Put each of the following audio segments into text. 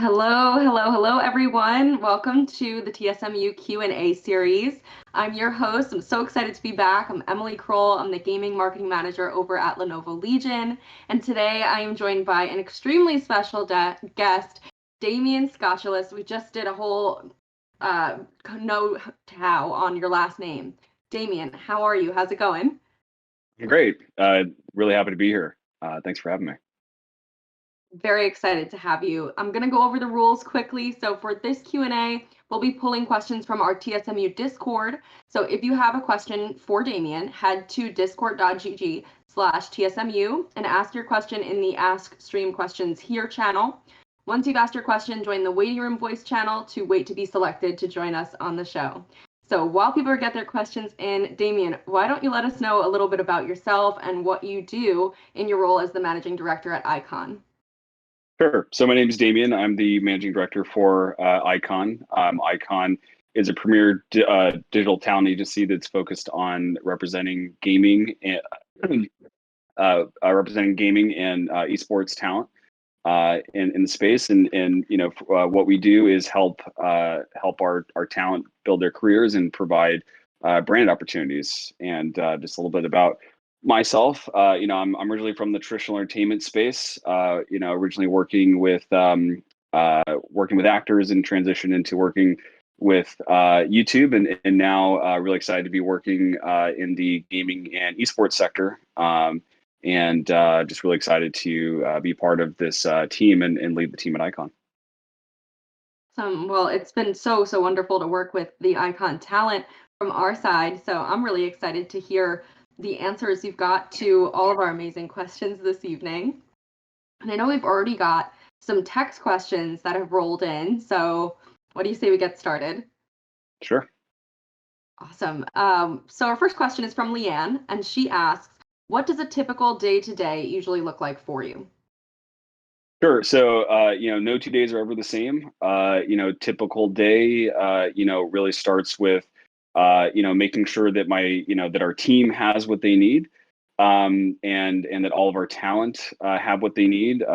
Hello, everyone. Welcome to the TSMU Q&A series. I'm your host. I'm so excited to be back. I'm Emily Kroll. I'm the Gaming Marketing Manager over at Lenovo Legion. And today I am joined by an extremely special guest, Damian Skoczylas. We just did a whole know-how on your last name. Damian, how are you? How's it going? Great. Really happy to be here. Thanks for having me. Very excited to have you. I'm going to go over the rules quickly. So for this Q&A, we'll be pulling questions from our TSMU Discord. So if you have a question for Damian, head to discord.gg/TSMU and ask your question in the Ask Stream Questions Here channel. Once you've asked your question, join the waiting room voice channel to wait to be selected to join us on the show. So while people get their questions in, Damian, why don't you let us know a little bit about yourself and what you do in your role as the Managing Director at Icon? Sure. So my name is Damian. I'm the managing director for Icon. Icon is a premier digital talent agency that's focused on representing gaming and esports talent in the space. And what we do is help our talent build their careers and provide brand opportunities. And just a little bit about myself, I'm originally from the traditional entertainment space. Originally working with actors and transitioned into working with YouTube, and now really excited to be working in the gaming and esports sector. And just really excited to be part of this team and lead the team at Icon. Well, it's been so wonderful to work with the Icon talent from our side. So I'm really excited to hear the answers you've got to all of our amazing questions this evening. And I know we've already got some text questions that have rolled in. So what do you say we get started? Sure. Awesome. So our first question is from Leanne, and she asks, what does a typical day-to-day usually look like for you? Sure. So, no 2 days are ever the same. Typical day, really starts with, making sure that that our team has what they need, and that all of our talent have what they need.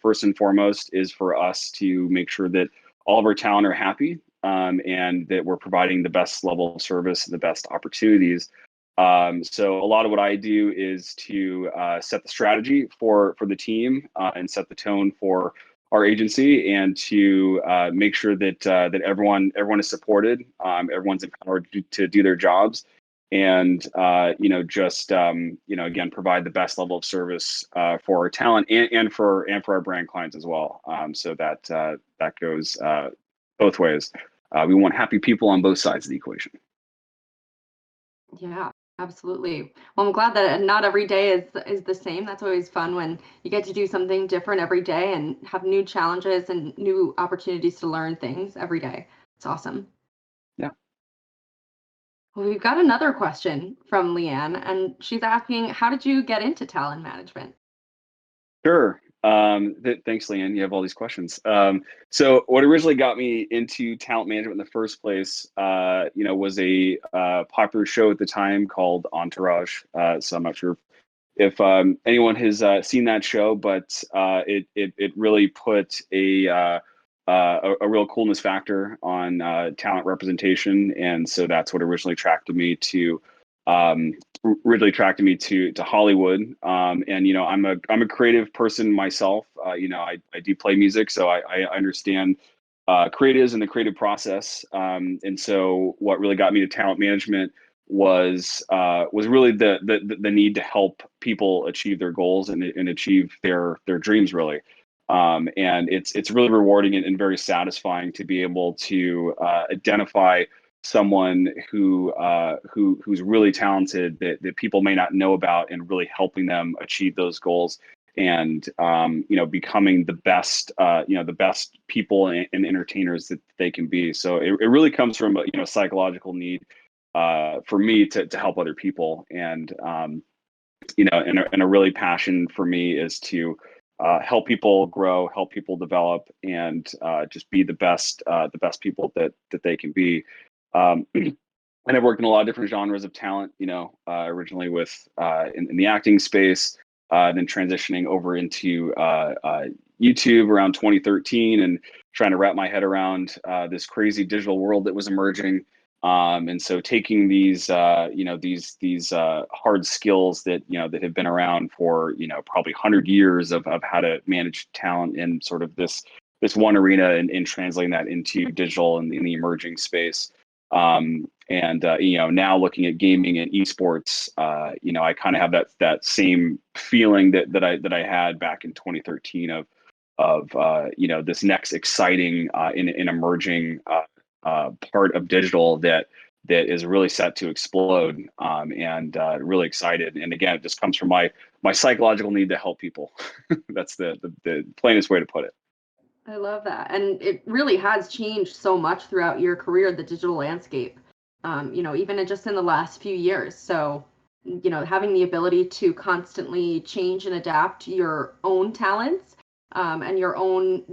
First and foremost is for us to make sure that all of our talent are happy, and that we're providing the best level of service, the best opportunities. So a lot of what I do is to set the strategy for the team and set the tone for our agency, and to make sure that everyone is supported, everyone's empowered to do their jobs, and again, provide the best level of service for our talent and for our brand clients as well. So that goes both ways. We want happy people on both sides of the equation. Yeah, absolutely. Well, I'm glad that not every day is the same. That's always fun when you get to do something different every day and have new challenges and new opportunities to learn things every day. It's awesome. Yeah. Well, we've got another question from Leanne, and she's asking, how did you get into talent management? Sure. Thanks, Leanne. You have all these questions. So what originally got me into talent management in the first place, was a popular show at the time called Entourage. So I'm not sure if anyone has seen that show, but it really put a real coolness factor on talent representation, and so that's what really attracted me to Hollywood. And I'm a creative person myself. I do play music, so I understand creatives and the creative process. And so what really got me to talent management was really the need to help people achieve their goals and achieve their dreams, really. And it's really rewarding and very satisfying to be able to identify someone who's really talented that people may not know about, and really helping them achieve those goals, and becoming the best people and entertainers that they can be. So it really comes from a psychological need for me to help other people, and and a really passion for me is to help people grow, help people develop, and just be the best people that they can be. And I've worked in a lot of different genres of talent, originally with in the acting space, then transitioning over into YouTube around 2013 and trying to wrap my head around this crazy digital world that was emerging. And so taking these, these hard skills that, that have been around for, probably 100 years of how to manage talent in sort of this one arena and translating that into digital and in the emerging space. Now looking at gaming and esports, I kind of have that same feeling that I had back in 2013 of this next exciting and emerging part of digital that is really set to explode, and really excited. And again, it just comes from my psychological need to help people. That's the plainest way to put it. I love that. And it really has changed so much throughout your career, the digital landscape, even just in the last few years. So, having the ability to constantly change and adapt your own talents, and your own,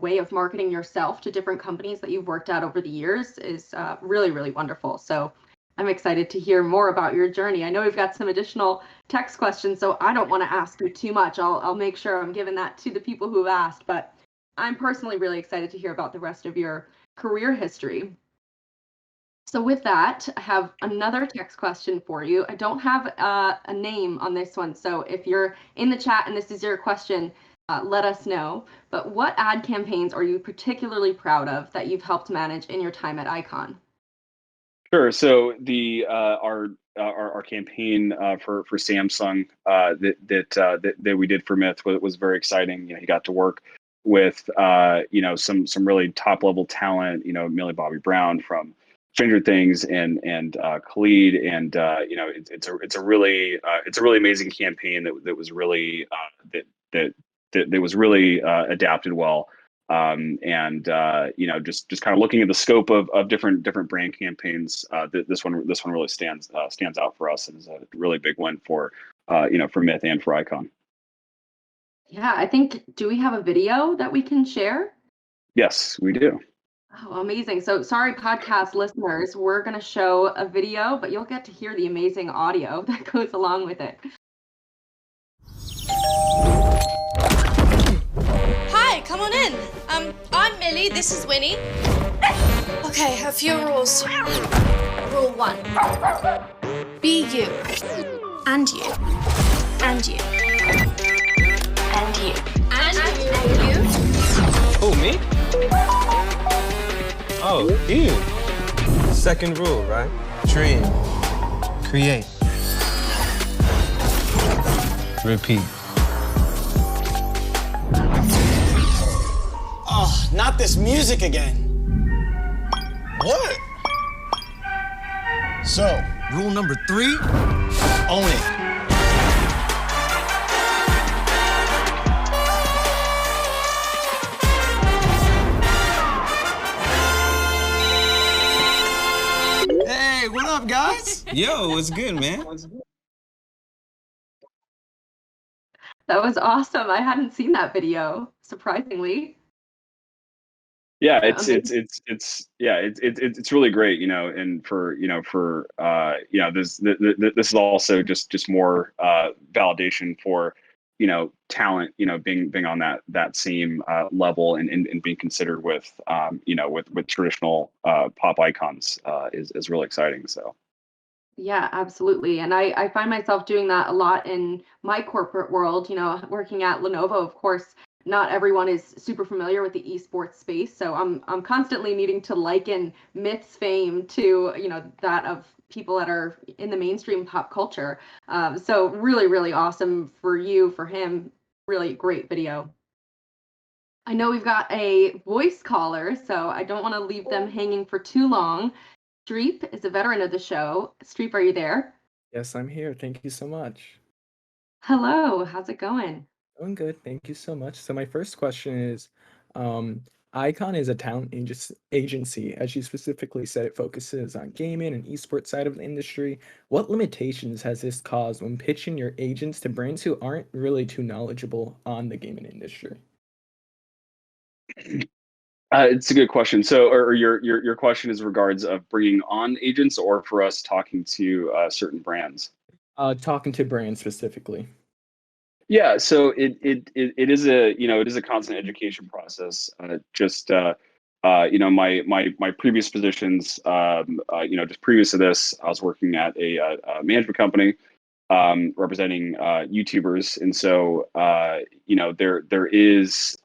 way of marketing yourself to different companies that you've worked at over the years is really, really wonderful. So I'm excited to hear more about your journey. I know we've got some additional text questions, so I don't want to ask you too much. I'll make sure I'm giving that to the people who've asked, but I'm personally really excited to hear about the rest of your career history. So with that, I have another text question for you. I don't have a name on this one, so if you're in the chat and this is your question, let us know. But what ad campaigns are you particularly proud of that you've helped manage in your time at Icon? Sure. So the our campaign for Samsung that we did for Myth was very exciting. He got to work with some really top level talent. Millie Bobby Brown from Stranger Things and Khalid, and it's a really amazing campaign that was really that was really adapted well. Just kind of looking at the scope of different brand campaigns, this one really stands out for us and is a really big win for for Myth and for Icon. Yeah, I think, do we have a video that we can share? Yes, we do. Oh, amazing. So sorry, podcast listeners, we're going to show a video, but you'll get to hear the amazing audio that goes along with it. Hi, come on in. I'm Millie, this is Winnie. Okay, a few rules. Rule 1. Be you. And you. And you. And you. And you. Oh, me? Oh, you. Second rule, right? Dream. Create. Repeat. Oh, not this music again. What? So, rule number 3, own it. Hey, what up, guys? Yo, what's good, man? That was awesome. I hadn't seen that video, surprisingly. Yeah, it's really great, and for this is also just more validation for talent, being on that same level and being considered with with traditional pop icons is really exciting. So. Yeah, absolutely. And I find myself doing that a lot in my corporate world, working at Lenovo. Of course, not everyone is super familiar with the esports space. So I'm constantly needing to liken Myth's fame to, that of people that are in the mainstream pop culture. So really, really awesome for you, for him. Really great video. I know we've got a voice caller, so I don't want to leave them hanging for too long. Streep is a veteran of the show. Streep, are you there? Yes, I'm here. Thank you so much. Hello, how's it going? Doing good. Thank you so much. So my first question is, Icon is a talent agency. As you specifically said, it focuses on gaming and esports side of the industry. What limitations has this caused when pitching your agents to brands who aren't really too knowledgeable on the gaming industry? It's a good question. So, or your question is regards of bringing on agents, or for us talking to certain brands? Talking to brands specifically. Yeah, so it is a it is a constant education process. My previous positions, just previous to this, I was working at a management company representing YouTubers, and so there is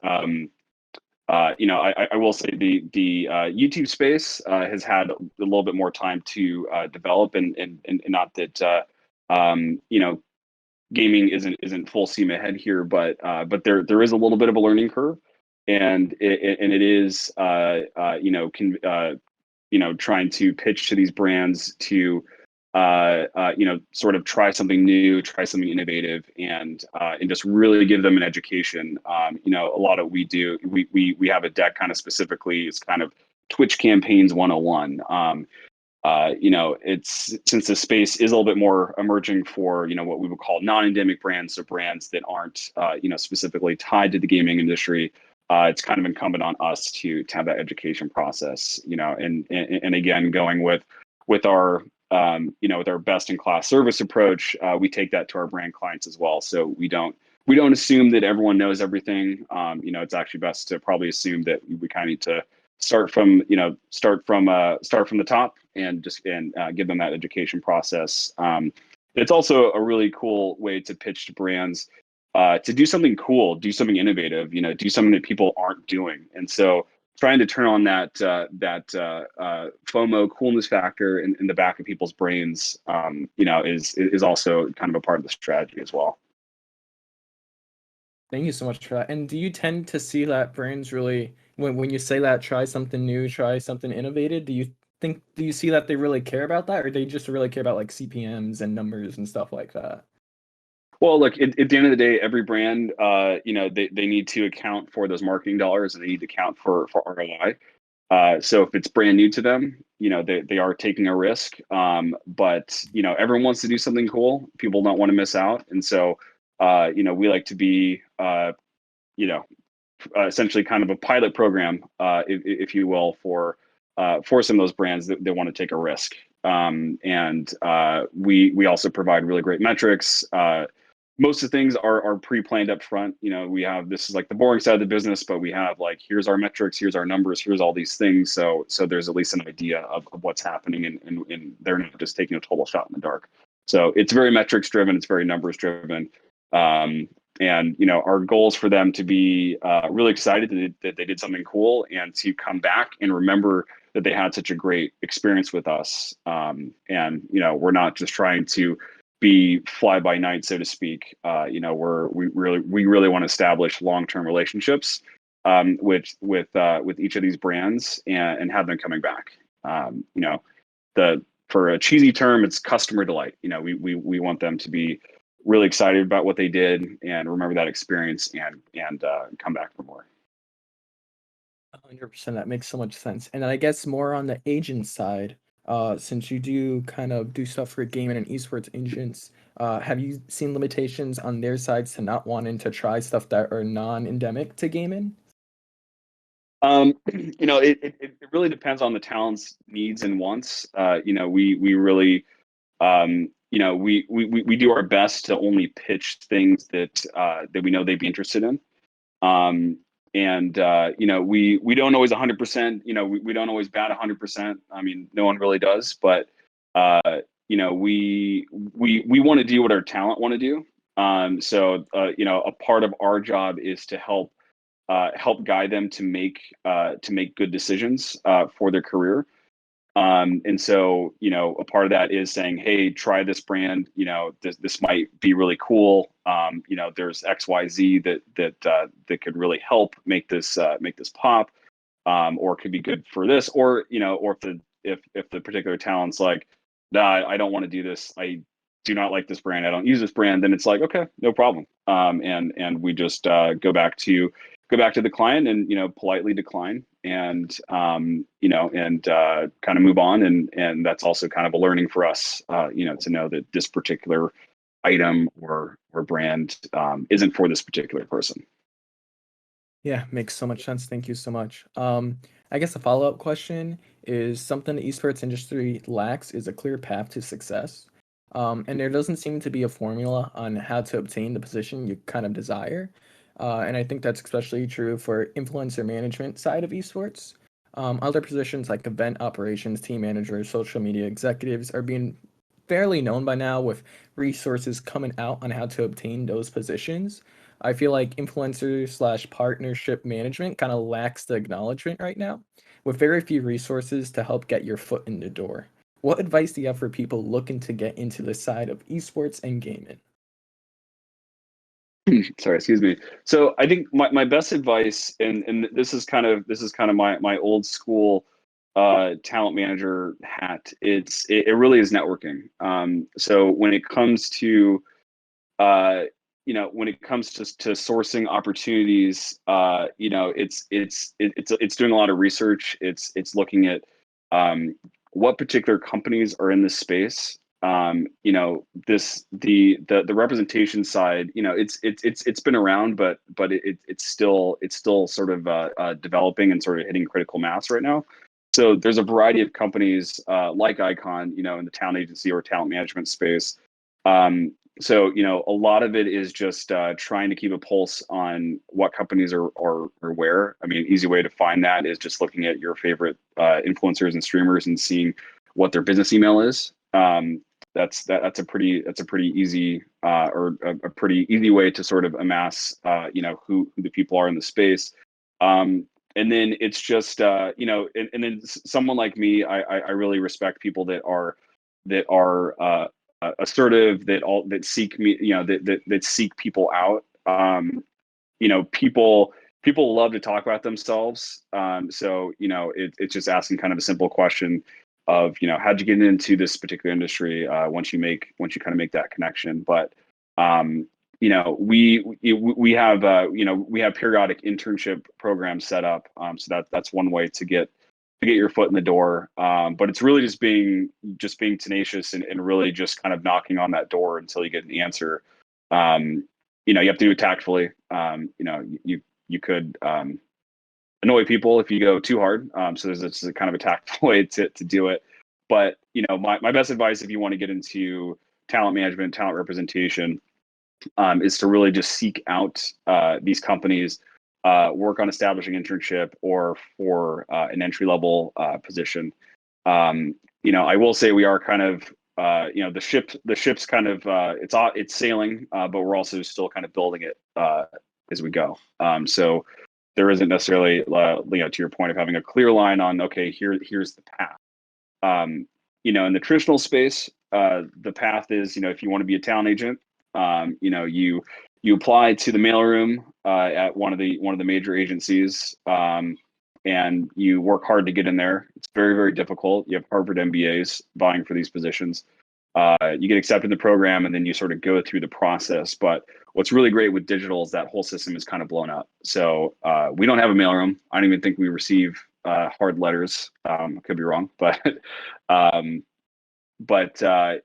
I will say the YouTube space has had a little bit more time to develop, and not that gaming isn't full steam ahead here, but there is a little bit of a learning curve, and it is trying to pitch to these brands to sort of try something new, try something innovative, and just really give them an education. A lot of we have a deck kind of specifically. It's kind of Twitch campaigns 101. It's since the space is a little bit more emerging for what we would call non-endemic brands, so brands that aren't specifically tied to the gaming industry. It's kind of incumbent on us to have that education process. And again, going with our with our best-in-class service approach, we take that to our brand clients as well. So we don't assume that everyone knows everything. It's actually best to probably assume that we kind of need to start from the top and give them that education process. It's also a really cool way to pitch to brands to do something cool, do something innovative, do something that people aren't doing. And so trying to turn on that FOMO coolness factor in the back of people's brains, is also kind of a part of the strategy as well. Thank you so much for that. And do you tend to see that brands really, when you say that, try something new, try something innovative, do you see that they really care about that, or they just really care about like CPMs and numbers and stuff like that? Well, look, at the end of the day, every brand, they need to account for those marketing dollars, and they need to account for ROI. So if it's brand new to them, they are taking a risk. But everyone wants to do something cool. People don't want to miss out, and so we like to be essentially kind of a pilot program, if you will, for some of those brands that want to take a risk. We also provide really great metrics. Most of the things are pre-planned up front. This is like the boring side of the business, but we have like, here's our metrics, here's our numbers, here's all these things. So there's at least an idea of what's happening, and they're not just taking a total shot in the dark. So it's very metrics driven, it's very numbers driven. Our goals for them to be really excited that they did something cool, and to come back and remember that they had such a great experience with us. We're not just trying to be fly by night, so to speak. We really want to establish long-term relationships with each of these brands, and have them coming back. For a cheesy term, it's customer delight. We want them to be really excited about what they did and remember that experience, and come back for more. 100%. That makes so much sense. And I guess more on the agent side, since you do kind of do stuff for gaming and esports agents, have you seen limitations on their sides to not wanting to try stuff that are non-endemic to gaming? It really depends on the talent's needs and wants. We really we do our best to only pitch things that we know they'd be interested in. We don't always 100%, we don't always bat 100%. I mean, no one really does, but we want to do what our talent want to do. A part of our job is to help guide them to make good decisions for their career. A part of that is saying, hey, try this brand, this might be really cool. There's XYZ that could really help make this pop, or could be good for this, or if the particular talent's like, nah, I don't want to do this, I do not like this brand, I don't use this brand, then it's like, okay, no problem. And we just go back to the client and politely decline, and kind of move on, and that's also kind of a learning for us, to know that this particular item or brand isn't for this particular person. Yeah, makes so much sense. Thank you so much. I guess a follow-up question is, something the esports industry lacks is a clear path to success. And there doesn't seem to be a formula on how to obtain the position you kind of desire. And I think that's especially true for influencer management side of esports. Other positions like event operations, team managers, social media executives are being fairly known by now with resources coming out on how to obtain those positions. I feel like influencer slash partnership management kind of lacks the acknowledgement right now, with very few resources to help get your foot in the door. What advice do you have for people looking to get into the side of esports and gaming? Sorry, excuse me. So I think my best advice, and this is kind of my old school talent manager hat. It really is networking. So when it comes to when it comes to sourcing opportunities, it's doing a lot of research. It's looking at what particular companies are in this space. The representation side, it's been around, but it's still sort of developing and sort of hitting critical mass right now. So there's a variety of companies like Icon, in the talent agency or talent management space. So a lot of it is just trying to keep a pulse on what companies are where. I mean, an easy way to find that is just looking at your favorite influencers and streamers and seeing what their business email is. That's a pretty easy or a pretty easy way to sort of amass who the people are in the space. And then it's just and then someone like me, I really respect people that are assertive, that seek me, that seek people out. People love to talk about themselves. So it's just asking kind of a simple question of how'd you get into this particular industry once you kind of make that connection. But we have periodic internship programs set up, so that's one way to get your foot in the door. But it's really just being tenacious and really just kind of knocking on that door until you get an answer. You have to do it tactfully. You could annoy people if you go too hard. So there's a kind of a tactful way to do it. But my best advice if you want to get into talent management, talent representation, is to really just seek out these companies, work on establishing internship or for an entry level position. I will say we are kind of the ship's kind of it's sailing, but we're also still kind of building it as we go. So there isn't necessarily to your point of having a clear line on here's the path. In the traditional space, the path is if you want to be a talent agent, you apply to the mailroom at one of the major agencies, and you work hard to get in there. It's very, very difficult. You have Harvard MBAs vying for these positions. You get accepted in the program, and then you sort of go through the process. But what's really great with digital is that whole system is kind of blown up. So we don't have a mailroom. I don't even think we receive hard letters. I could be wrong, but the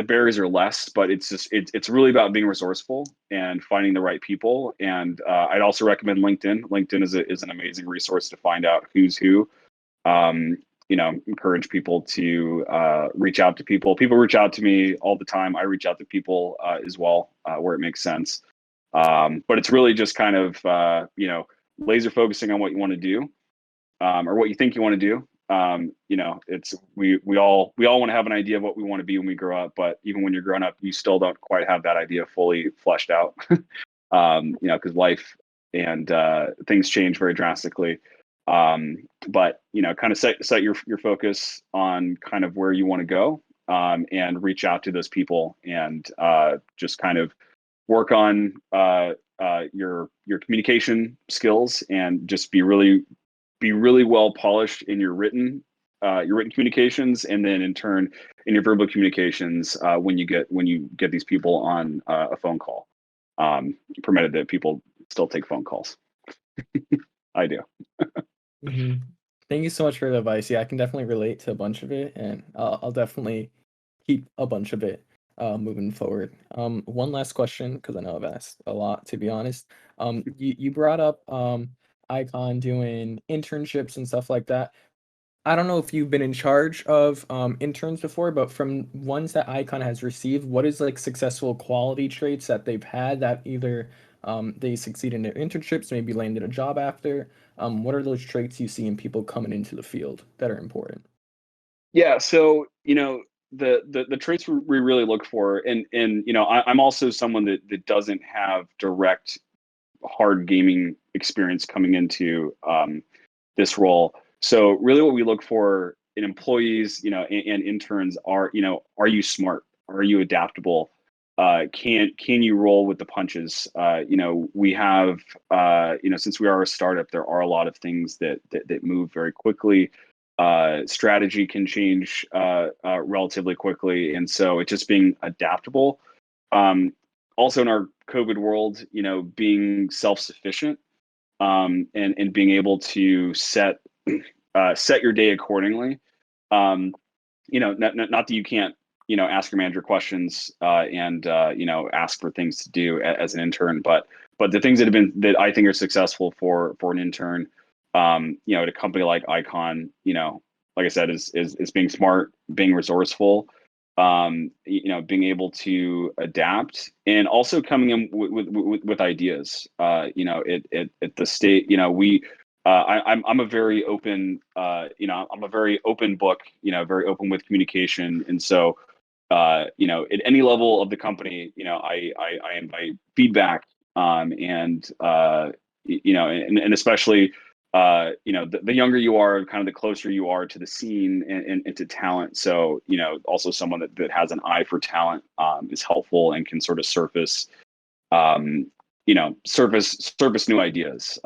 barriers are less, but it's really about being resourceful and finding the right people. And I'd also recommend LinkedIn. LinkedIn is an amazing resource to find out who's who. Encourage people to reach out to people. People reach out to me all the time. I reach out to people as well where it makes sense. But it's really just kind of laser focusing on what you want to do or what you think you want to do. It's we all want to have an idea of what we want to be when we grow up, but even when you're grown up, you still don't quite have that idea fully fleshed out. Because life and things change very drastically. But kind of set your focus on kind of where you want to go, and reach out to those people, and just kind of work on your communication skills, and just be really well polished in your written communications, and then in turn in your verbal communications when you get these people on a phone call, permitted that people still take phone calls. I do. Mm-hmm. Thank you so much for the advice. Yeah, I can definitely relate to a bunch of it, and I'll definitely keep a bunch of it moving forward. One last question, because I know I've asked a lot, to be honest. You brought up Icon doing internships and stuff like that. I don't know if you've been in charge of interns before, but from ones that Icon has received, what is like successful quality traits that they've had that either they succeed in their internships, maybe landed a job after? What are those traits you see in people coming into the field that are important? Yeah, so the traits we really look for, and I'm also someone that doesn't have direct hard gaming experience coming into this role. So really what we look for in employees, and interns are, are you smart? Are you adaptable? Can you roll with the punches? We have, since we are a startup, there are a lot of things that move very quickly. Strategy can change relatively quickly. And so it's just being adaptable. Also in our COVID world, being self-sufficient, and being able to set your day accordingly. Not that you can't, ask your manager questions, and ask for things to do as an intern, but the things that I think are successful for an intern, at a company like Icon, like I said, is being smart, being resourceful, being able to adapt, and also coming in with ideas. At the state, I'm a very open, I'm a very open book, very open with communication, and so, at any level of the company, I invite feedback, and especially, the younger you are, kind of the closer you are to the scene and to talent. So, also someone that has an eye for talent is helpful and can sort of surface new ideas.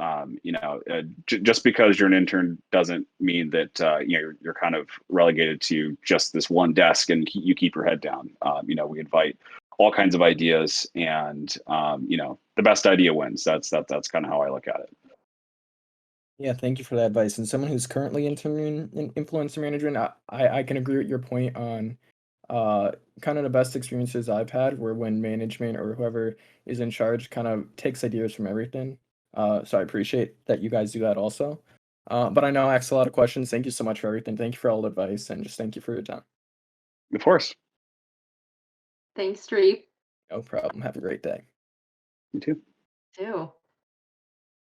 Just because you're an intern doesn't mean that you're kind of relegated to just this one desk and you keep your head down. We invite all kinds of ideas, and the best idea wins. That's kind of how I look at it. Yeah, thank you for that advice. And someone who's currently interning in influencer management, I can agree with your point on kind of the best experiences I've had were when management or whoever is in charge kind of takes ideas from everything. So I appreciate that you guys do that also. But I know I asked a lot of questions. Thank you so much for everything. Thank you for all the advice, and just thank you for your time. Of course. Thanks, Streep. No problem. Have a great day. You too. Too.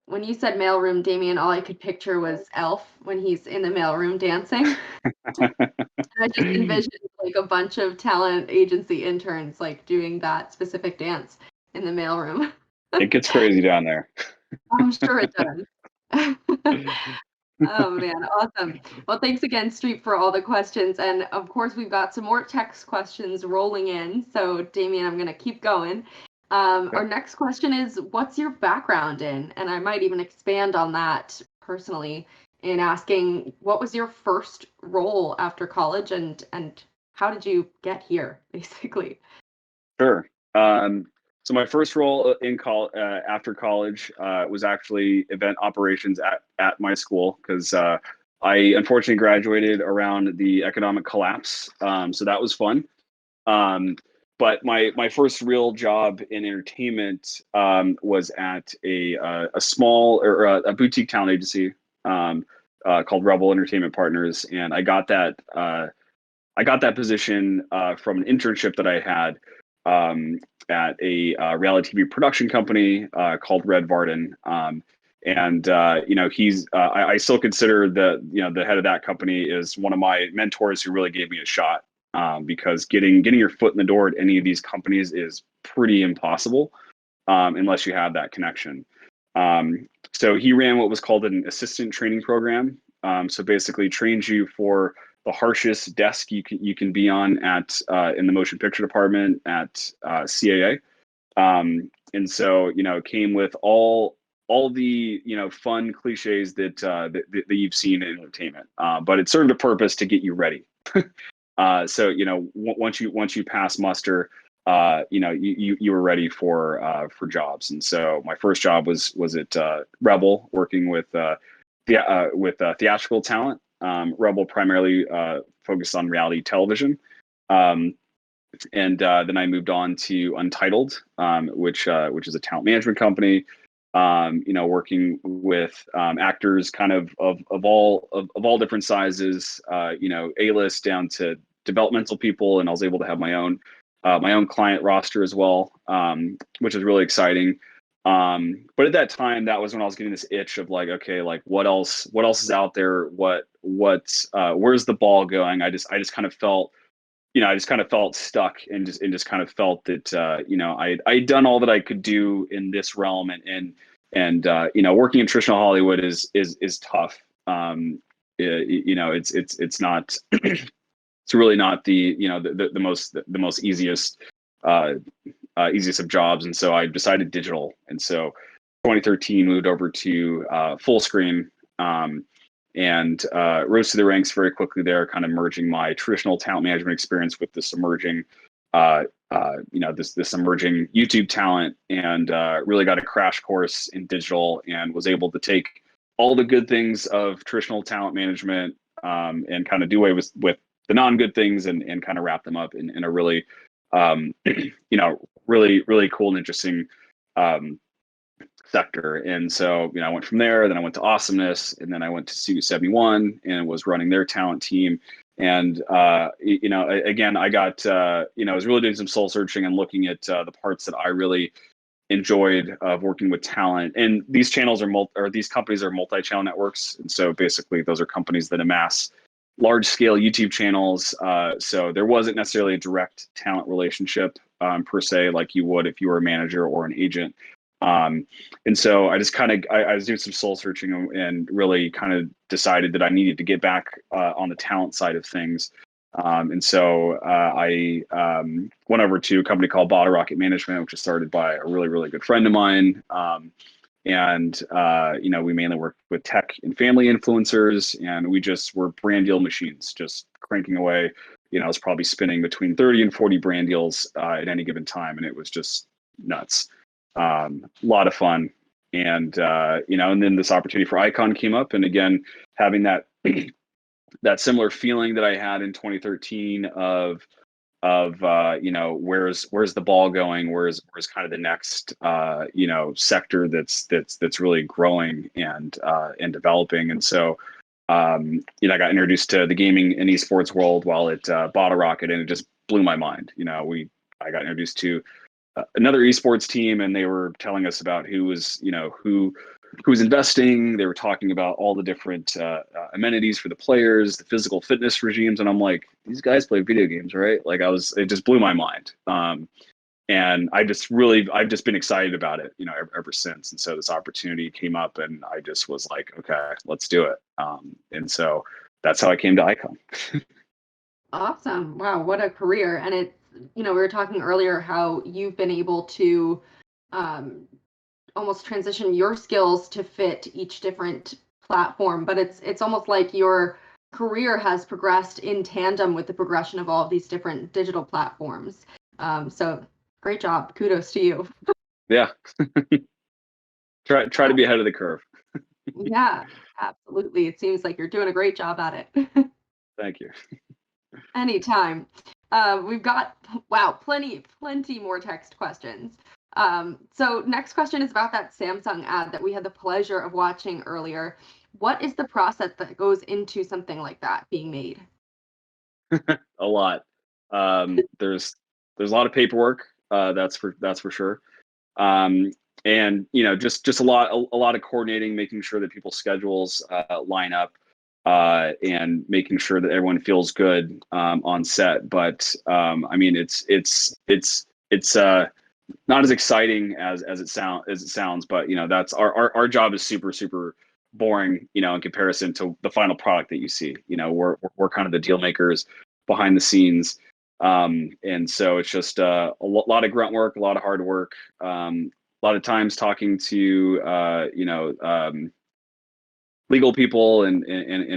When you said mailroom, Damian, all I could picture was Elf when he's in the mailroom dancing. I just envisioned like a bunch of talent agency interns like doing that specific dance in the mailroom. It gets crazy down there. I'm sure it does. Oh man, awesome. Well, thanks again, Streep, for all the questions. And of course, we've got some more text questions rolling in. So, Damian, I'm going to keep going. Our next question is, what's your background in? And I might even expand on that personally in asking, what was your first role after college, and how did you get here, basically? Sure. So my first role after college was actually event operations at my school, because I unfortunately graduated around the economic collapse. So that was fun. But my first real job in entertainment was at a small or a boutique talent agency called Rebel Entertainment Partners, and I got that position from an internship that I had at a reality TV production company called Red Varden. I still consider the head of that company is one of my mentors who really gave me a shot. Because getting your foot in the door at any of these companies is pretty impossible unless you have that connection. So he ran what was called an assistant training program. So basically trains you for the harshest desk you can be on at in the motion picture department at CAA. And so it came with all the fun cliches that you've seen in entertainment, but it served a purpose to get you ready. So once you pass muster, you were ready for jobs. And so my first job was at Rebel, working with theatrical talent. Rebel primarily focused on reality television, and then I moved on to Untitled, which is a talent management company. working with actors kind of all different sizes, A-list down to developmental people, and I was able to have my own client roster as well, which is really exciting. But at that time, that was when I was getting this itch of like, okay, like what else is out there? Where's the ball going? I just kind of felt, stuck and just kind of felt that, I'd done all that I could do in this realm, and working in traditional Hollywood is tough. It's not, it's really not the most easiest of jobs. And so I decided digital. And so 2013 moved over to full screen, and rose to the ranks very quickly there, kind of merging my traditional talent management experience with this emerging, this emerging YouTube talent, and really got a crash course in digital, and was able to take all the good things of traditional talent management, and kind of do away with the non-good things, and kind of wrap them up in a really, really cool and interesting sector. And so, I went from there, then I went to Awesomeness, and then I went to TSMU and was running their talent team. And, again, I got, I was really doing some soul searching and looking at the parts that I really enjoyed of working with talent. And these channels these companies are multi-channel networks. And so basically those are companies that amass large scale YouTube channels. So there wasn't necessarily a direct talent relationship per se, like you would if you were a manager or an agent. And so I just I was doing some soul searching, and really kind of decided that I needed to get back on the talent side of things. And so I went over to a company called Bottle Rocket Management, which was started by a really, really good friend of mine. And we mainly worked with tech and family influencers, and we just were brand deal machines, just cranking away. I was probably spinning between 30 and 40 brand deals at any given time, and it was just nuts. A lot of fun. And and then this opportunity for Icon came up, and again, having that that similar feeling that I had in 2013 of where's the ball going, where's kind of the next sector that's really growing and developing. And so I got introduced to the gaming and esports world while at Bottle Rocket, and it just blew my mind. I got introduced to another esports team, and they were telling us about who was investing. They were talking about all the different amenities for the players, the physical fitness regimes, and I'm like, these guys play video games, right? Like it just blew my mind. And I've just been excited about it, ever since. And so this opportunity came up, and I just was like, okay, let's do it. And so that's how I came to Icon. Awesome. Wow, what a career. And it's, we were talking earlier how you've been able to almost transition your skills to fit each different platform, but it's almost like your career has progressed in tandem with the progression of all of these different digital platforms. So great job. Kudos to you. Yeah. Try to be ahead of the curve. Yeah, absolutely. It seems like you're doing a great job at it. Thank you. Anytime. We've got, plenty more text questions. So next question is about that Samsung ad that we had the pleasure of watching earlier. What is the process that goes into something like that being made? A lot. There's a lot of paperwork. That's for sure. And just a lot of coordinating, making sure that people's schedules line up, and making sure that everyone feels good on set. But it's not as exciting as it sounds, but that's our job is super, super boring, in comparison to the final product that you see. We're kind of the deal makers behind the scenes. And so it's just a lot of grunt work, a lot of hard work, a lot of times talking to legal people and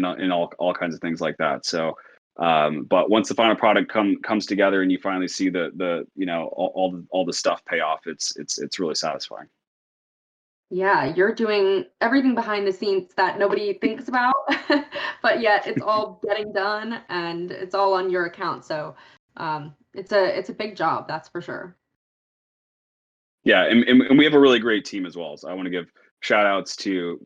all kinds of things like that. So but once the final product comes together and you finally see the all the stuff pay off, it's really satisfying. Yeah, you're doing everything behind the scenes that nobody thinks about, but yet it's all getting done and it's all on your account. So it's a big job, that's for sure. Yeah, and we have a really great team as well. So I want to give shout outs to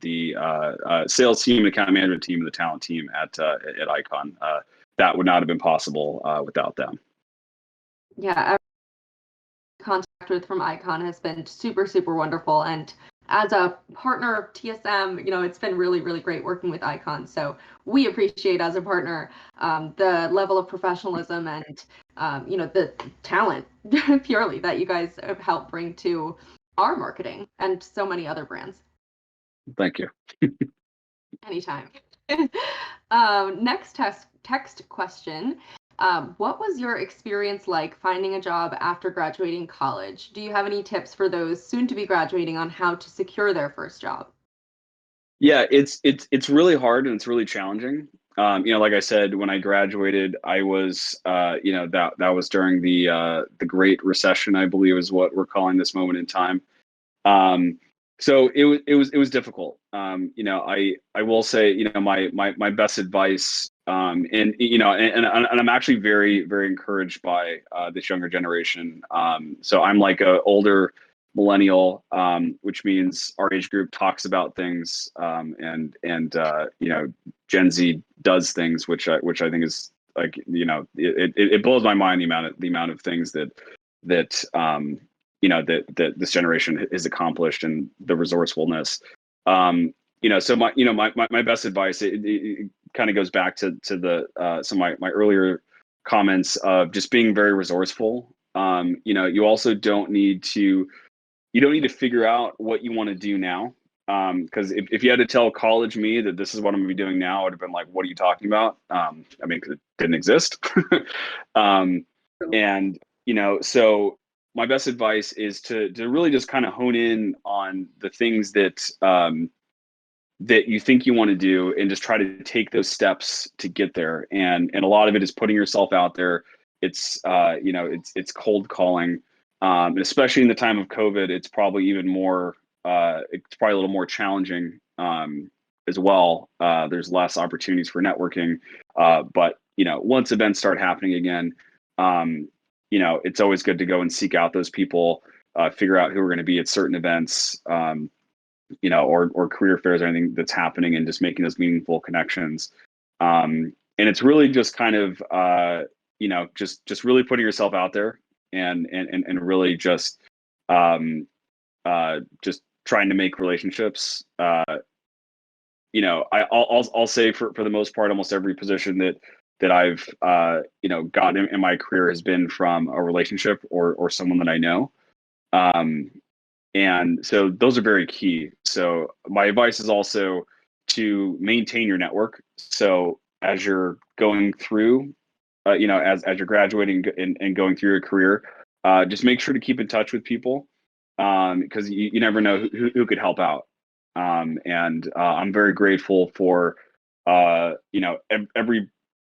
the sales team, the account management team, and the talent team at Icon. That would not have been possible without them. Yeah, every contact with from Icon has been super, super wonderful. And as a partner of TSM, it's been really, really great working with Icon. So we appreciate as a partner the level of professionalism and the talent purely that you guys have helped bring to our marketing and so many other brands. Thank you. Anytime. Next text question. What was your experience like finding a job after graduating college? Do you have any tips for those soon to be graduating on how to secure their first job? Yeah, it's really hard and it's really challenging. Like I said, when I graduated, I was, that was during the Great Recession, I believe is what we're calling this moment in time. So it was difficult. I will say, my best advice, and I'm actually very, very encouraged by this younger generation. So I'm like a older millennial, which means our age group talks about things, and Gen Z does things, which I think is like, it blows my mind the amount of things that this generation has accomplished and the resourcefulness. So my best advice, it kind of goes back to the some of my earlier comments of just being very resourceful. You also don't need to figure out what you want to do now. Because if you had to tell college me that this is what I'm gonna be doing now, I would have been like, what are you talking about? Because it didn't exist. So my best advice is to really just kind of hone in on the things that that you think you want to do and just try to take those steps to get there. And a lot of it is putting yourself out there. It's it's cold calling. And especially in the time of COVID, it's probably even more, it's probably a little more challenging as well. There's less opportunities for networking. But once events start happening again, it's always good to go and seek out those people, figure out who are going to be at certain events, or career fairs or anything that's happening, and just making those meaningful connections. And it's really just kind of, just really putting yourself out there and really just trying to make relationships. I'll say for the most part, almost every position that I've gotten in my career has been from a relationship or someone that I know. And so those are very key. So my advice is also to maintain your network. So as you're going through, as you're graduating and going through your career, just make sure to keep in touch with people, because you never know who could help out. And I'm very grateful for every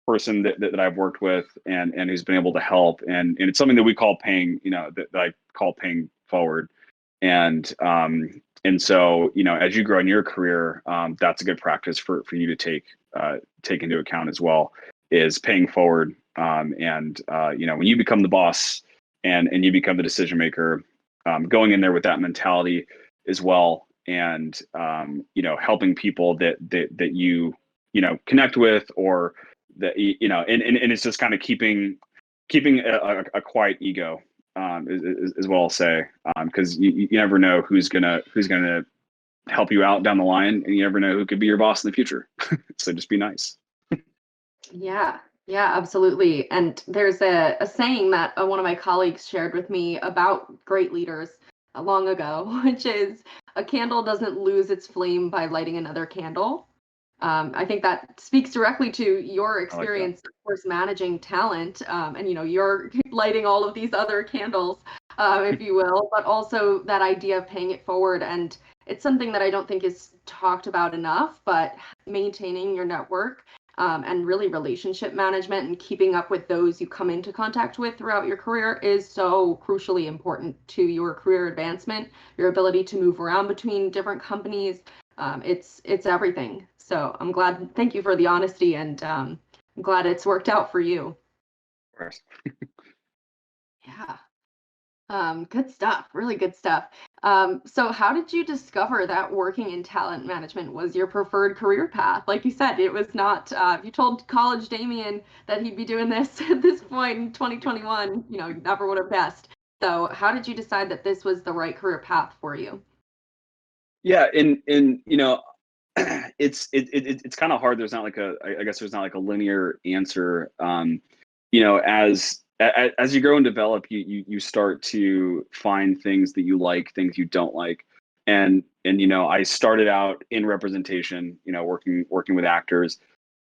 person that I've worked with and who's been able to help. And it's something that we call paying, that I call paying forward. And so, as you grow in your career, that's a good practice for you to take into account as well, is paying forward. When you become the boss and you become the decision maker, going in there with that mentality as well, and helping people that you connect with, or that and it's just kind of keeping a quiet ego, as well, I'll say, because you never know who's gonna help you out down the line, and you never know who could be your boss in the future. So just be nice. Yeah, absolutely. And there's a saying that one of my colleagues shared with me about great leaders long ago, which is, a candle doesn't lose its flame by lighting another candle. I think that speaks directly to your experience, of course, managing talent, and you're lighting all of these other candles, if you will, but also that idea of paying it forward. And it's something that I don't think is talked about enough, but maintaining your network, and really relationship management and keeping up with those you come into contact with throughout your career is so crucially important to your career advancement, your ability to move around between different companies. It's everything. So I'm glad. Thank you for the honesty, and I'm glad it's worked out for you. Of course. Yeah. Good stuff. Really good stuff. So how did you discover that working in talent management was your preferred career path? Like you said, it was not, if you told college Damian that he'd be doing this at this point in 2021, you never would have guessed. So how did you decide that this was the right career path for you? Yeah, and it's kind of hard. There's not like I guess there's not like a linear answer. As you grow and develop, you start to find things that you like, things you don't like, and I started out in representation, working with actors,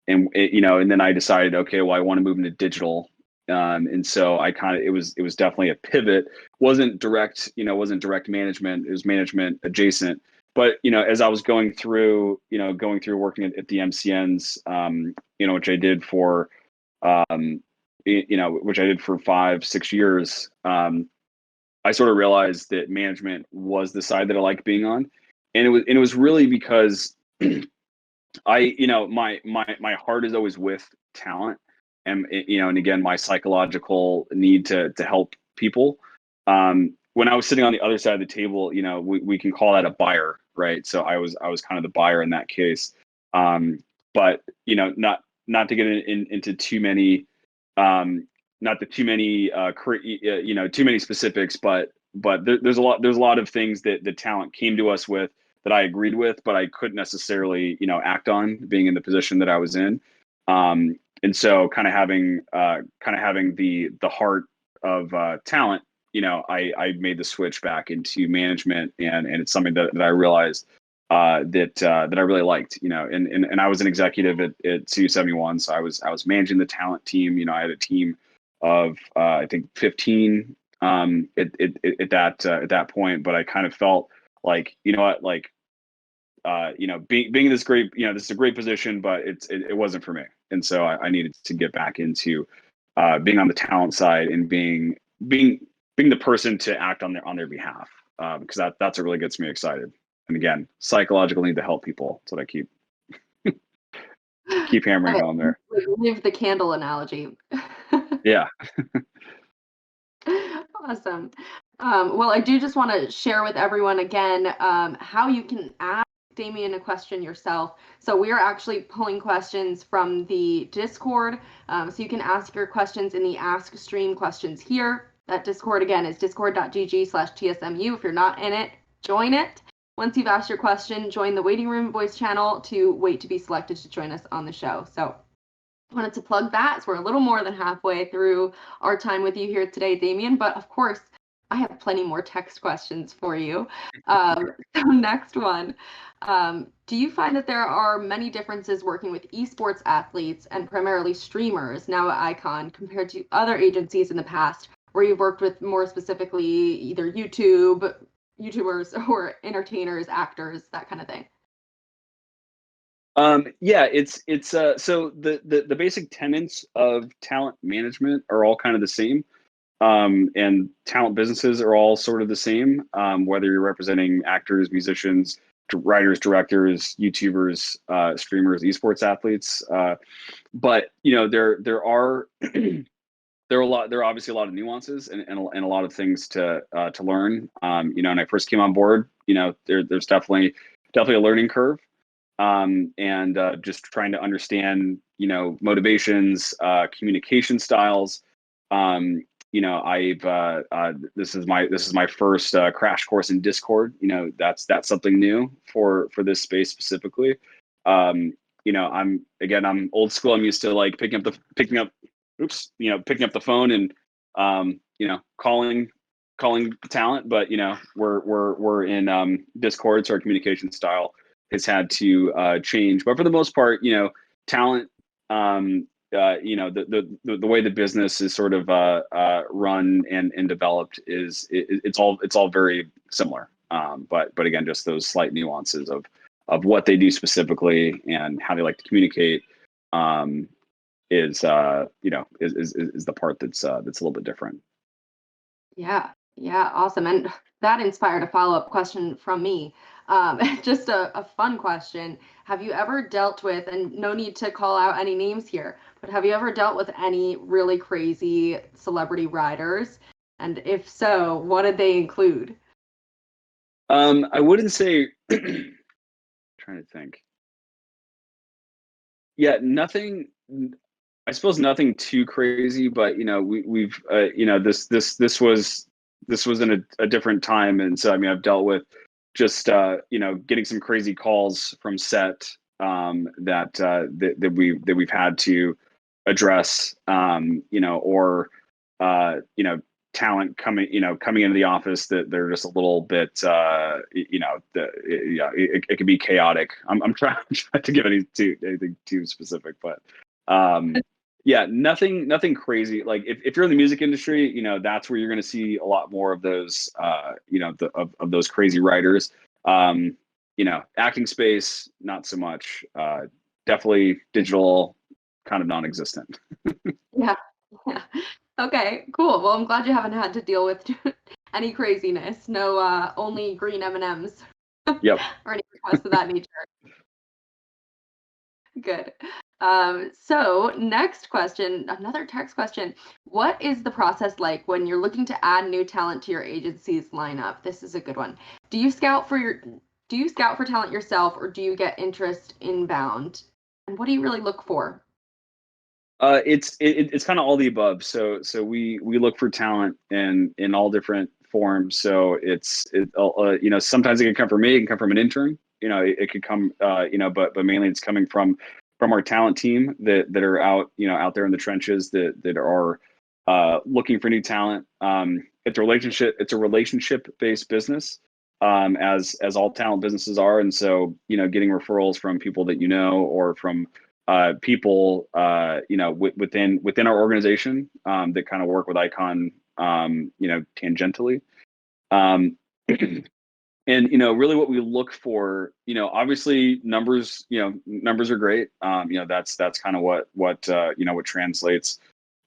and then I decided, okay, well, I want to move into digital. And so it was definitely a pivot. Wasn't direct management. It was management adjacent. But as I was going through working at the MCNs, which I did for which I did for 5-6 years, I sort of realized that management was the side that I liked being on, and it was really because my heart is always with talent, and again, my psychological need to help people. When I was sitting on the other side of the table, we can call that a buyer, right? So I was kind of the buyer in that case. But not to get into too many, not the too many too many specifics, but there's a lot of things that the talent came to us with that I agreed with, but I couldn't necessarily act on, being in the position that I was in. And so kind of having the heart of talent, I made the switch back into management, and it's something that I realized that I really liked, and I was an executive at TSMU, so I was managing the talent team. I had a team of I think 15 at that point, but I kind of felt like, being in this great, this is a great position, but it wasn't for me, and so I needed to get back into being on the talent side and being the person to act on their behalf, because that's what really gets me excited. And again, psychological need to help people. That's what I keep hammering home there. Live the candle analogy. Yeah. Awesome. Well, I do just want to share with everyone again how you can ask Damian a question yourself. So we are actually pulling questions from the Discord. So you can ask your questions in the Ask Stream questions here. That Discord again is discord.gg/TSMU. If you're not in it, join it. Once you've asked your question, join the waiting room voice channel to wait to be selected to join us on the show. So I wanted to plug that, as we're a little more than halfway through our time with you here today, Damian. But of course, I have plenty more text questions for you. So next one, do you find that there are many differences working with esports athletes and primarily streamers now at Icon compared to other agencies in the past, where you've worked with more specifically either YouTubers or entertainers, actors, that kind of thing? Yeah, it's so the basic tenets of talent management are all kind of the same. And talent businesses are all sort of the same, whether you're representing actors, musicians, writers, directors, YouTubers, streamers, esports athletes. But there are there are obviously a lot of nuances and a lot of things to learn. When I first came on board, there's definitely a learning curve, and just trying to understand motivations, communication styles. This is my first crash course in Discord. That's something new for this space specifically. I'm old school. I'm used to like picking up the phone and calling talent, but we're in Discord, so our communication style has had to change. But for the most part, talent, the way the business is sort of run and developed it's all very similar. But again, just those slight nuances of what they do specifically and how they like to communicate is the part that's a little bit different. Yeah, awesome. And that inspired a follow-up question from me. Just a fun question. Have you ever dealt with, and no need to call out any names here, but have you ever dealt with any really crazy celebrity riders? And if so, what did they include? I wouldn't say. Trying to think. Yeah, nothing. I suppose nothing too crazy, but we've this was in a different time, and so I mean I've dealt with just getting some crazy calls from set that we've had to address, or talent coming into the office that they're just a little bit it can be chaotic. I'm trying to give anything too specific, but yeah, nothing crazy. Like if you're in the music industry, that's where you're going to see a lot more of those of those crazy writers. Acting space, not so much. Definitely digital, kind of non-existent. Yeah. Okay, cool. Well, I'm glad you haven't had to deal with any craziness. No, only green M&Ms. Yep. Or any requests of that nature. Good. So next question, another text question. What is the process like when you're looking to add new talent to your agency's lineup? This is a good one. Do you scout for talent yourself, or do you get interest inbound? And what do you really look for? It's kind of all the above. So we look for talent in all different forms. So sometimes it can come from me, it can come from an intern. It could come but mainly it's coming from our talent team that are out there in the trenches that are looking for new talent. It's a relationship based business, as all talent businesses are, and so getting referrals from people that or from people within our organization that kind of work with Icon tangentially. And really what we look for, obviously numbers are great. That's kind of what translates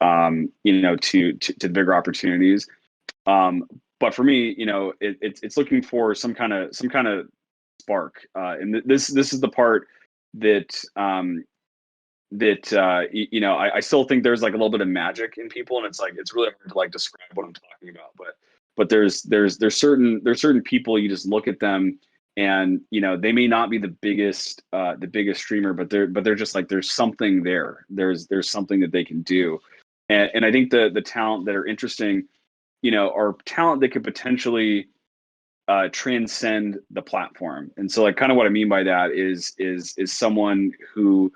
to the bigger opportunities. But for me, it's looking for some kind of spark. And this is the part that I still think there's like a little bit of magic in people, and it's really hard to describe what I'm talking about. But there's certain people, you just look at them and they may not be the biggest streamer, but they're just there's something there. There's something that they can do, and I think the talent that are interesting, are talent that could potentially transcend the platform. And so kind of what I mean by that is someone who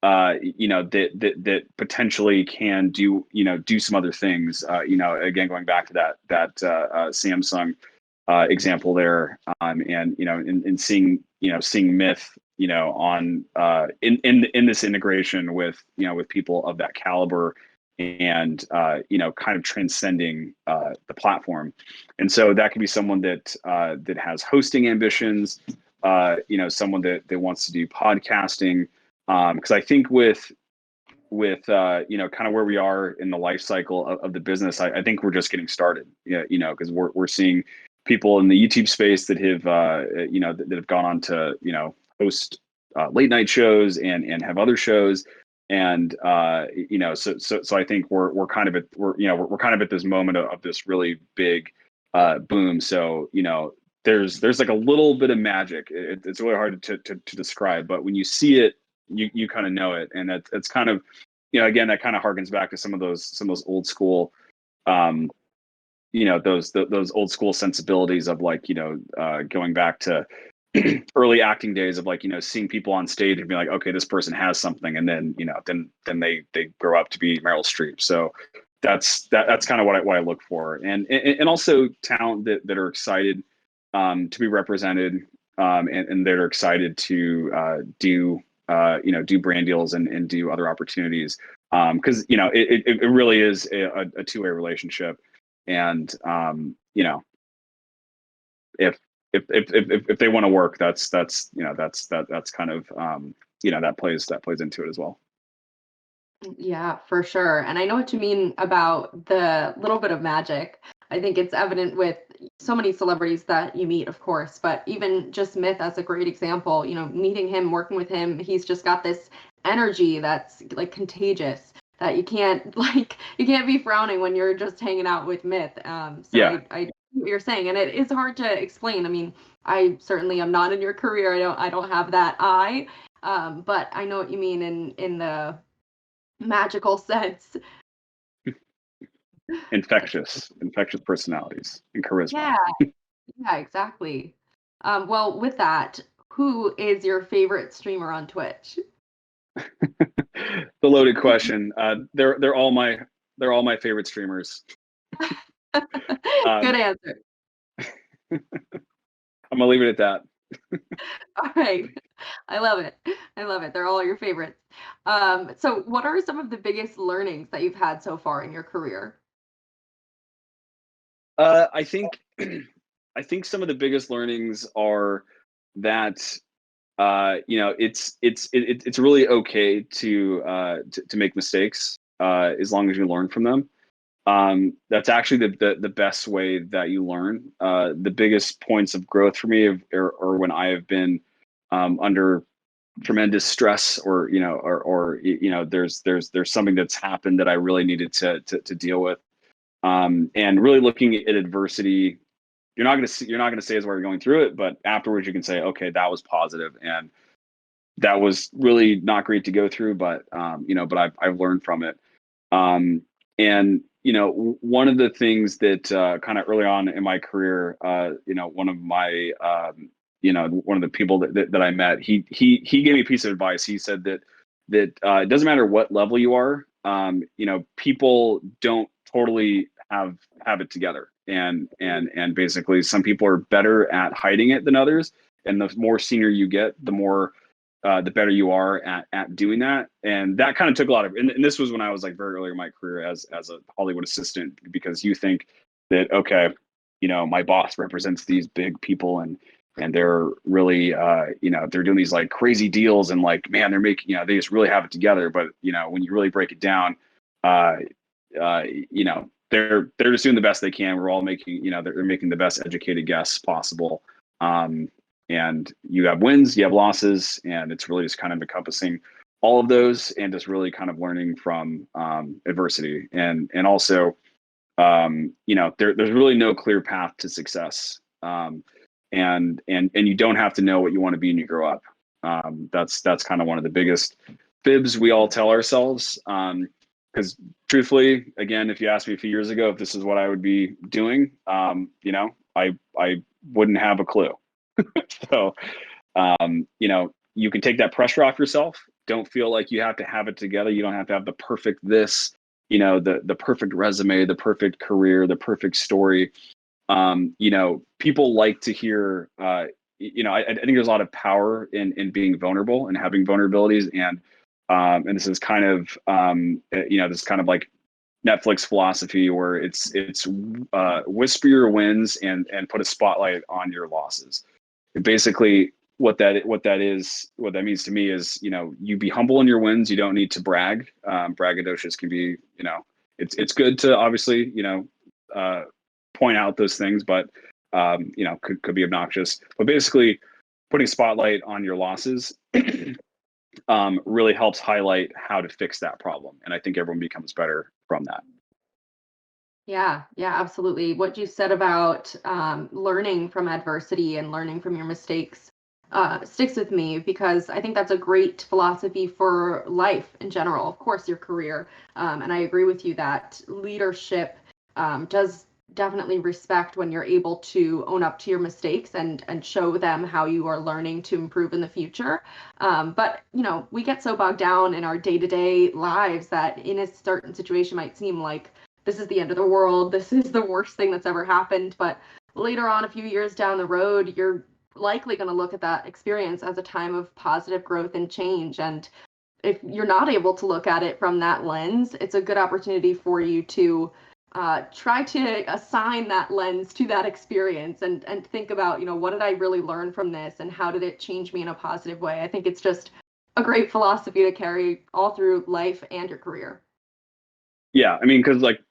that potentially can do some other things. Again, going back to that Samsung example there, and seeing Myth on in this integration with people of that caliber, and kind of transcending the platform. And so that could be someone that has hosting ambitions, someone that wants to do podcasting. Because I think with kind of where we are in the life cycle of the business, I think we're just getting started. Because we're seeing people in the YouTube space that have that have gone on to host late night shows and have other shows, and so I think we're kind of at this moment of this really big boom. So there's like a little bit of magic. It's really hard to describe, but when you see it, you kind of know it, and it's kind of again, that kind of harkens back to some of those old school those old school sensibilities of going back to early acting days of seeing people on stage and being like, okay, this person has something, and then then they grow up to be Meryl Streep. So that's kind of what I look for, and also talent that are excited to be represented, and that are excited to do brand deals and do other opportunities, because it really is a two-way relationship, and if they want to work, that's kind of that plays into it as well. Yeah, for sure. And I know what you mean about the little bit of magic. I think it's evident with so many celebrities that you meet, of course, but even just Myth as a great example, meeting him, working with him, he's just got this energy that's contagious. that you can't be frowning when you're just hanging out with Myth. So Yeah. I know what you're saying, and it is hard to explain. I mean, I certainly am not in your career. I don't have that eye, but I know what you mean in the magical sense. Infectious personalities and charisma. Yeah, yeah, exactly. Well, with that, who is your favorite streamer on Twitch? The loaded question. They're all my favorite streamers. Good answer. I'm gonna leave it at that. All right. I love it. I love it. They're all your favorites. So what are some of the biggest learnings that you've had so far in your career? I think some of the biggest learnings are that it's really okay to make mistakes as long as you learn from them. That's actually the best way that you learn. The biggest points of growth for me are when I have been under tremendous stress, or there's something that's happened that I really needed to deal with, and really looking at adversity. You're not gonna say as while you're going through it, but afterwards you can say, okay, that was positive, and that was really not great to go through, but I've learned from it. And one of the things that kind of early on in my career, one of my one of the people that I met, he gave me a piece of advice. He said that it doesn't matter what level you are, people don't totally have it together, and basically some people are better at hiding it than others, and the more senior you get, the better you are at doing that. And that kind of took a lot of, and this was when I was like very early in my career as a Hollywood assistant, because you think that, okay, my boss represents these big people, and they're really they're doing these like crazy deals, and like, man, they're making, they just really have it together. But when you really break it down, they're just doing the best they can. We're all making, they're making the best educated guess possible. And you have wins, you have losses, and it's really just kind of encompassing all of those, and just really kind of learning from adversity. And also, there's really no clear path to success. And you don't have to know what you want to be when you grow up. That's kind of one of the biggest fibs we all tell ourselves. Because truthfully, again, if you asked me a few years ago if this is what I would be doing, I wouldn't have a clue. So, you can take that pressure off yourself. Don't feel like you have to have it together. You don't have to have the perfect this, the perfect resume, the perfect career, the perfect story. People like to hear, I think there's a lot of power in being vulnerable and having vulnerabilities. And this is kind of, this kind of like Netflix philosophy, where it's whisper your wins and put a spotlight on your losses. And basically what that means to me is, you be humble in your wins. You don't need to brag. Braggadocious can be, it's good to obviously, point out those things, but could be obnoxious. But basically putting a spotlight on your losses really helps highlight how to fix that problem. And I think everyone becomes better from that. Yeah, absolutely. What you said about learning from adversity and learning from your mistakes sticks with me, because I think that's a great philosophy for life in general, of course, your career. And I agree with you that leadership does definitely respect when you're able to own up to your mistakes and show them how you are learning to improve in the future. But we get so bogged down in our day-to-day lives that in a certain situation might seem like this is the end of the world, this is the worst thing that's ever happened. But later on, a few years down the road, you're likely going to look at that experience as a time of positive growth and change. And if you're not able to look at it from that lens, it's a good opportunity for you to try to assign that lens to that experience and think about, what did I really learn from this, and how did it change me in a positive way? I think it's just a great philosophy to carry all through life and your career. Yeah, I mean, because like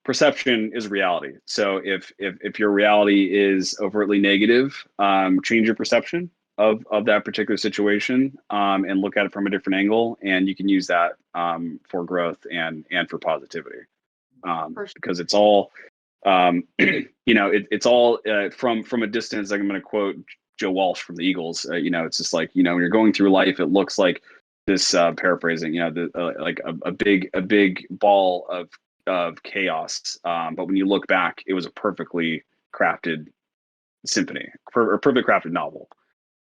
perception is reality. So if your reality is overtly negative, change your perception. of that particular situation, and look at it from a different angle, and you can use that for growth and for positivity, For sure. because it's all it's all from a distance. Like, I'm going to quote Joe Walsh from the Eagles. It's just like, when you're going through life, it looks like this, paraphrasing, like a big ball of chaos. But when you look back, it was a perfectly crafted symphony, or perfectly crafted novel.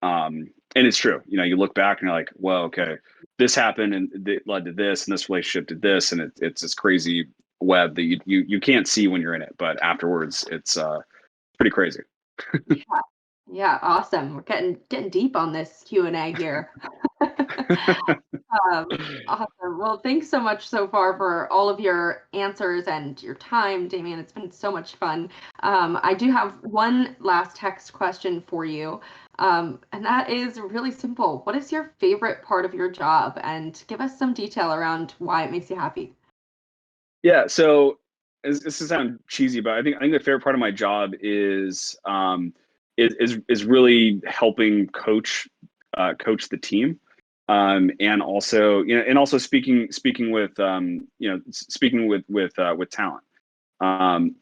And it's true. You look back and you're like, well, okay, this happened and it led to this, and this relationship did this, and it's this crazy web that you can't see when you're in it, but afterwards it's pretty crazy. Yeah, awesome. We're getting deep on this Q&A here. Awesome. Well, thanks so much so far for all of your answers and your time, Damian. It's been so much fun. I do have one last text question for you, and that is really simple. What is your favorite part of your job? And give us some detail around why it makes you happy. Yeah, so this will sound cheesy, but I think the favorite part of my job is really helping coach the team, and also speaking with with talent. The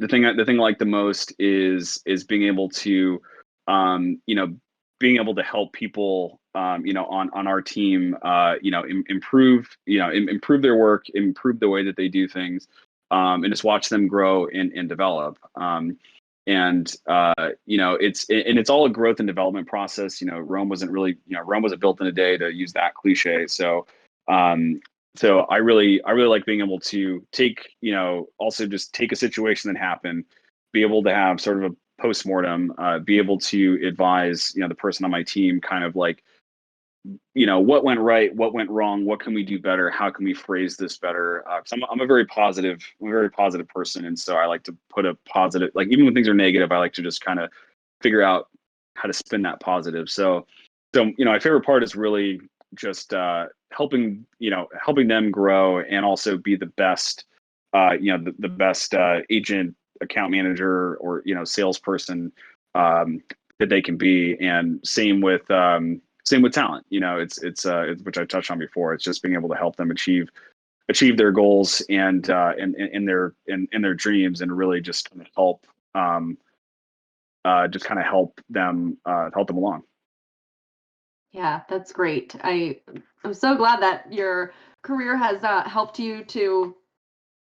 thing I like the most is being able to being able to help people on our team improve their work, improve the way that they do things, and just watch them grow and develop. It's all a growth and development process. Rome wasn't built in a day, to use that cliche. So I really like being able to take also just take a situation that happened, be able to have sort of a post-mortem, be able to advise the person on my team, kind of like what went right, what went wrong, what can we do better, how can we phrase this better. 'Cause I'm a very positive person, and so I like to put a positive, like, even when things are negative, I like to just kind of figure out how to spin that positive. So my favorite part is really just helping them grow, and also be the best the best agent, account manager, or salesperson that they can be. And same with talent. It's which I touched on before. It's just being able to help them achieve their goals and their dreams, and really just kind of help them along. Yeah, that's great. I'm so glad that your career has helped you to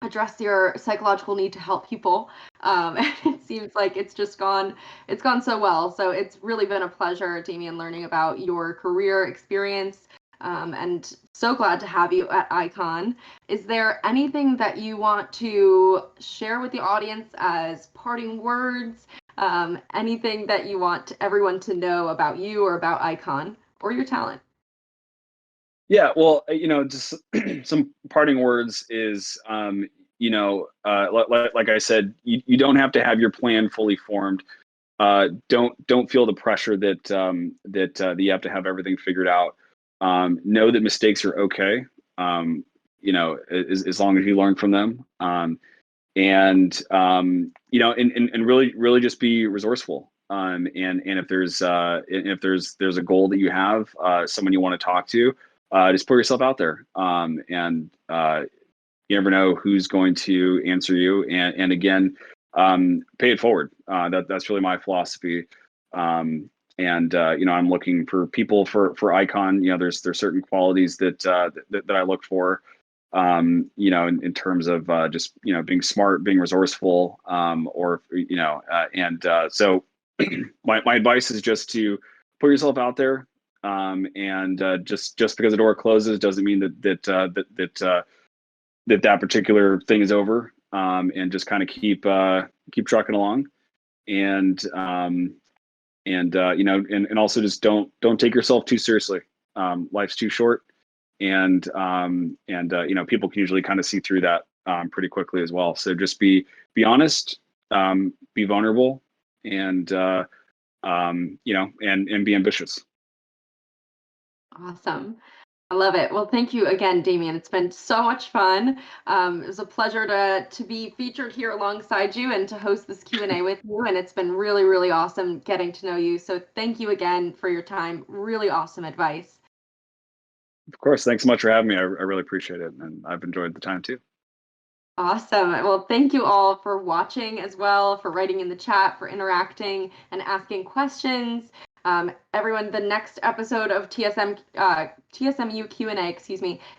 address your psychological need to help people. And it seems like it's gone so well. So it's really been a pleasure, Damian, learning about your career experience. And so glad to have you at Icon. Is there anything that you want to share with the audience as parting words? Anything that you want everyone to know about you or about Icon or your talent? Yeah, well, just some parting words is, like I said, you don't have to have your plan fully formed. Don't feel the pressure that you have to have everything figured out. Know that mistakes are okay. As long as you learn from them. And really just be resourceful. And if there's a goal that you have, someone you want to talk to, just put yourself out there. And you never know who's going to answer you. And again, pay it forward. That's really my philosophy. I'm looking for people for Icon. There's certain qualities that I look for. In terms of just being smart, being resourceful, so my advice is just to put yourself out there, and just because the door closes doesn't mean that particular thing is over, and just kind of keep trucking along, and also just don't take yourself too seriously. Life's too short. And people can usually kind of see through that pretty quickly as well. So just be honest, be vulnerable, and be ambitious. Awesome. I love it. Well, thank you again, Damian. It's been so much fun. It was a pleasure to be featured here alongside you and to host this Q&A with you. And it's been really, really awesome getting to know you. So thank you again for your time. Really awesome advice. Of course. Thanks so much for having me. I really appreciate it. And I've enjoyed the time too. Awesome. Well, thank you all for watching as well, for writing in the chat, for interacting and asking questions. Everyone, the next episode of TSMU Q&A,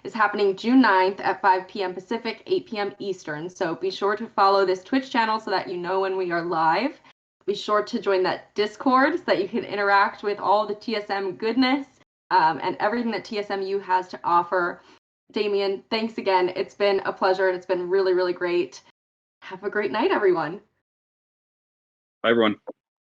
is happening June 9th at 5 p.m. Pacific, 8 p.m. Eastern. So be sure to follow this Twitch channel so that you know when we are live. Be sure to join that Discord so that you can interact with all the TSM goodness and everything that TSMU has to offer. Damian, thanks again. It's been a pleasure and it's been really, really great. Have a great night, everyone. Bye, everyone.